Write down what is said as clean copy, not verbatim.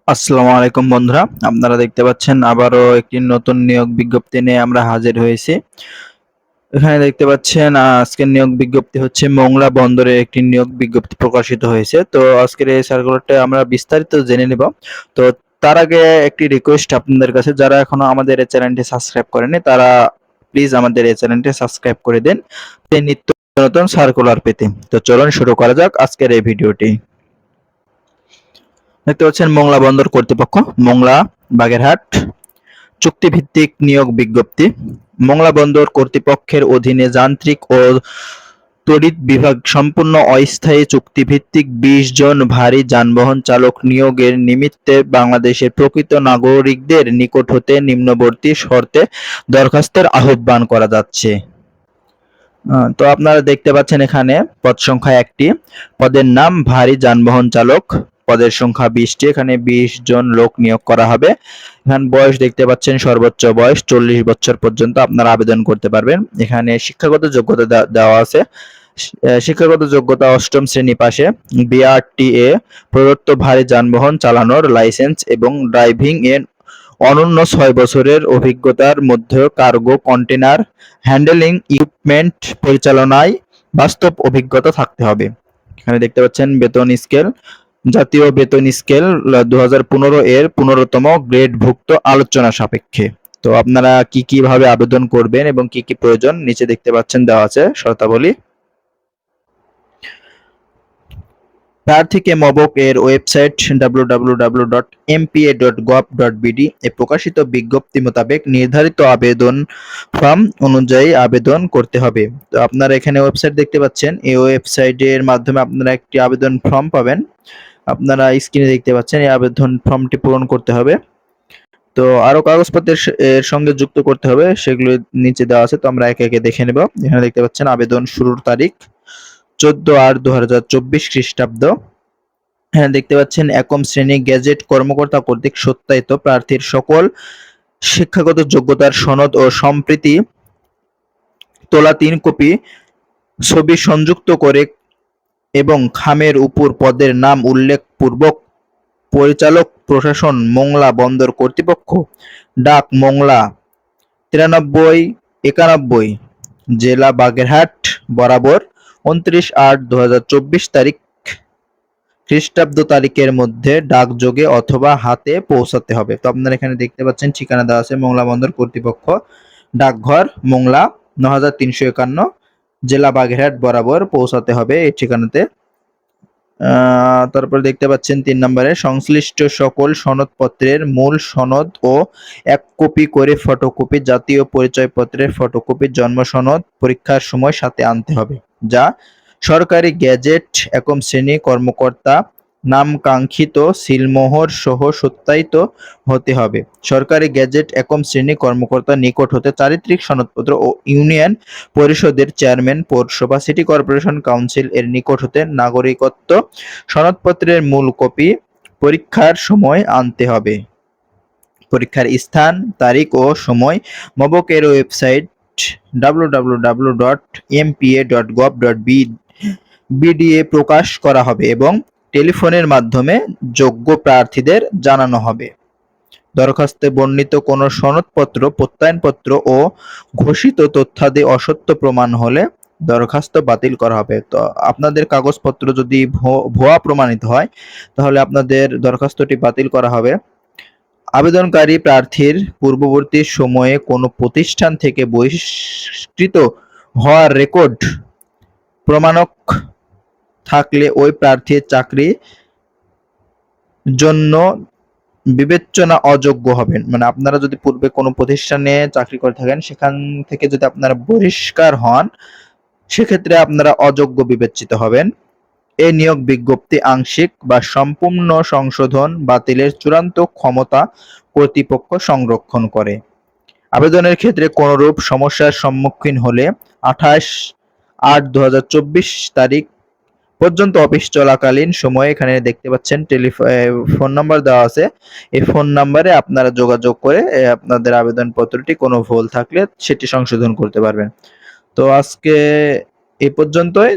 আসসালামু আলাইকুম বন্ধুরা, আপনারা দেখতে পাচ্ছেন আবারও একটি নতুন নিয়োগ বিজ্ঞপ্তি নিয়ে আমরা হাজির হয়েছি। এখানে দেখতে পাচ্ছেন আজকের নিয়োগ বিজ্ঞপ্তি হচ্ছে মোংলা বন্দরে একটি নিয়োগ বিজ্ঞপ্তি প্রকাশিত হয়েছে। তো আজকের এই সার্কুলারটা আমরা বিস্তারিত জেনে নিব। তো তার আগে একটি রিকোয়েস্ট আপনাদের কাছে, যারা এখনো আমাদের এই চ্যানেলটি সাবস্ক্রাইব করেনি তারা প্লিজ আমাদের এই চ্যানেলটি সাবস্ক্রাইব করে দিন এই নিত্য নতুন সার্কুলার পেতে। তো চলুন শুরু করা যাক আজকের এই ভিডিওটি। দেখতে পাচ্ছেন মোংলা বন্দর কর্তৃপক্ষ, মোংলা, বাগেরহাট, চুক্তিভিত্তিক নিয়োগ বিজ্ঞপ্তি। মোংলা বন্দর কর্তৃপক্ষের অধীনে যান্ত্রিক ও তড়িৎ বিভাগ সম্পূর্ণ অস্থায়ী চুক্তিভিত্তিক ২০ জন ভারী যানবাহন চালক নিয়োগের নিমিত্তে বাংলাদেশের প্রকৃত নাগরিকদের নিকট হতে নিম্নবর্তী শর্তে দরখাস্তের আহ্বান করা যাচ্ছে। তো আপনারা দেখতে পাচ্ছেন এখানে পদ সংখ্যা ১টি, পদের নাম ভারী যানবাহন চালক, পদের সংখ্যা ২০টি, এখানে ২০ জন লোক নিয়োগ করা হবে। এখানে বয়স দেখতে পাচ্ছেন সর্বোচ্চ বয়স ৪০ বছর পর্যন্ত আপনারা আবেদন করতে পারবেন। এখানে শিক্ষাগত যোগ্যতা দেওয়া আছে। শিক্ষাগত যোগ্যতা অষ্টম শ্রেণী পাশে, বিআরটিএ প্রদত্ত ভারী যানবাহন চালানোর লাইসেন্স এবং ড্রাইভিং এর অনূন্য ৬ বছরের অভিজ্ঞতার মধ্যে কার্গো কন্টেনার হ্যান্ডলিং ইকুইপমেন্ট পরিচালনায় বাস্তব অভিজ্ঞতা থাকতে হবে। এখানে দেখতে পাচ্ছেন বেতন স্কেল, জাতীয় বেতন স্কেল ২০১৫ এর ১৫তম গ্রেডভুক্ত আলোচনা সাপেক্ষে। তো আপনারা কিভাবে আবেদন করবেন এবং কি প্রয়োজন নিচে দেখতে পাচ্ছেন দেওয়া আছে শর্তাবলী। প্রার্থীকে মবক এর ওয়েবসাইট www.mpa.gov.bd এ প্রকাশিত বিজ্ঞপ্তি মোতাবেক নির্ধারিত আবেদন ফর্ম অনুযায়ী আবেদন করতে হবে। তো আপনারা এখানে ওয়েবসাইট দেখতে পাচ্ছেন, এই ওয়েবসাইটের মাধ্যমে আপনারা একটি আবেদন ফর্ম পাবেন। আপনারা স্ক্রিনে দেখতে পাচ্ছেন, এই আবেদন ফর্মটি পূরণ করতে হবে। তো আরো কাগজপত্রের এর সঙ্গে যুক্ত করতে হবে, সেগুলো নিচে দেওয়া আছে। তো আমরা একে একে দেখে নেব। এখানে দেখতে পাচ্ছেন আবেদন শুরুর তারিখ 14/8/2024 খ্রিস্টাব্দ। হ্যাঁ, দেখতে পাচ্ছেন একম শ্রেণী গেজেট কর্মকর্তা কর্তৃক সত্যায়িত প্রার্থীর সকল শিক্ষাগত যোগ্যতার সনদ ও সম্প্রতি তোলা ৩ কপি ছবি সংযুক্ত করে এবং খামের উপর পদের নাম উল্লেখ পূর্বক পরিচালক প্রশাসন মোংলা বন্দর কর্তৃপক্ষ, ডাক মোংলা 9391, জেলা বাগেরহাট বরাবর 29/8/2024 তারিখ খ্রিস্টাব্দ তারিখের মধ্যে ডাকযোগে অথবা হাতে পৌঁছাতে হবে। তো আপনারা এখানে দেখতে পাচ্ছেন ঠিকানা দেওয়া আছে, মোংলা বন্দর কর্তৃপক্ষ, ডাকঘর মোংলা 9351, জেলা বাগেরহাট বরাবর পৌঁছাতে হবে এই ঠিকানাতে। তারপর দেখতে পাচ্ছেন ৩ নম্বরে সংশ্লিষ্ট সকল সনদপত্রের মূল সনদ ও ১ কপি করে ফটোকপি জাতীয় পরিচয়পত্রের ফটোকপি জন্ম সনদ পরীক্ষার সময় সাথে আনতে হবে, যা সরকারি গেজেট একম শ্রেণী কর্মকর্তা নামকাঙ্ক্ষিত সিলমোহর সহ সত্যায়িত হতে হবে। সরকারি গেজেট একম শ্রেণী কর্মকর্তার নিকট হতে চারিত্রিক সনদপত্র ও ইউনিয়ন পরিষদের চেয়ারম্যান, পৌরসভা, সিটি কর্পোরেশন কাউন্সিল এর নিকট হতে নাগরিকত্ব সনদপত্রের মূল কপি পরীক্ষার সময় আনতে হবে। পরীক্ষার স্থান, তারিখ ও সময় মবক এর ওয়েবসাইট www.mpa.gov.bd এ প্রকাশ করা হবে এবং টেলিফোনের মাধ্যমে যোগ্য প্রার্থীদের জানানো হবে। দরখাস্তে বর্ণিত কোনো সনদপত্র, প্রত্যয়নপত্র ও ঘোষিত তথ্যাদি অসত্য প্রমাণ হলে দরখাস্ত বাতিল করা হবে। তো আপনাদের কাগজপত্র যদি ভুয়া প্রমাণিত হয় তাহলে আপনাদের দরখাস্তটি বাতিল করা হবে। আবেদনকারী প্রার্থীর পূর্ববর্তী সময়ে কোনো প্রতিষ্ঠান থেকে বহিষ্কৃত হওয়ার রেকর্ড প্রমাণক থাকলে ওই প্রার্থীর চাকরি জন্য বিবেচনা অযোগ্য হবেন। মানে আপনারা যদি পূর্বে কোনো প্রতিষ্ঠানে চাকরি করে থাকেন, সেখান থেকে যদি আপনারা বহিষ্কার হন, সেক্ষেত্রে আপনারা অযোগ্য বিবেচিত হবেন। এই নিয়োগ বিজ্ঞপ্তি আংশিক বা সম্পূর্ণ সংশোধন বাতিলের চূড়ান্ত ক্ষমতা কর্তৃপক্ষ সংরক্ষণ করে। আবেদনের ক্ষেত্রে কোনরূপ সমস্যার সম্মুখীন হলে 28/8/2024 তারিখ পর্যন্ত অফিস চলাকালীন সময়ে এখানে দেখতে পাচ্ছেন ফোন নাম্বার দেওয়া আছে, এই ফোন নাম্বারে আপনারা যোগাযোগ করে আপনাদের আবেদনপত্রটি কোনো ভুল থাকলে সেটি সংশোধন করতে পারবেন। তো আজকে এই পর্যন্তই।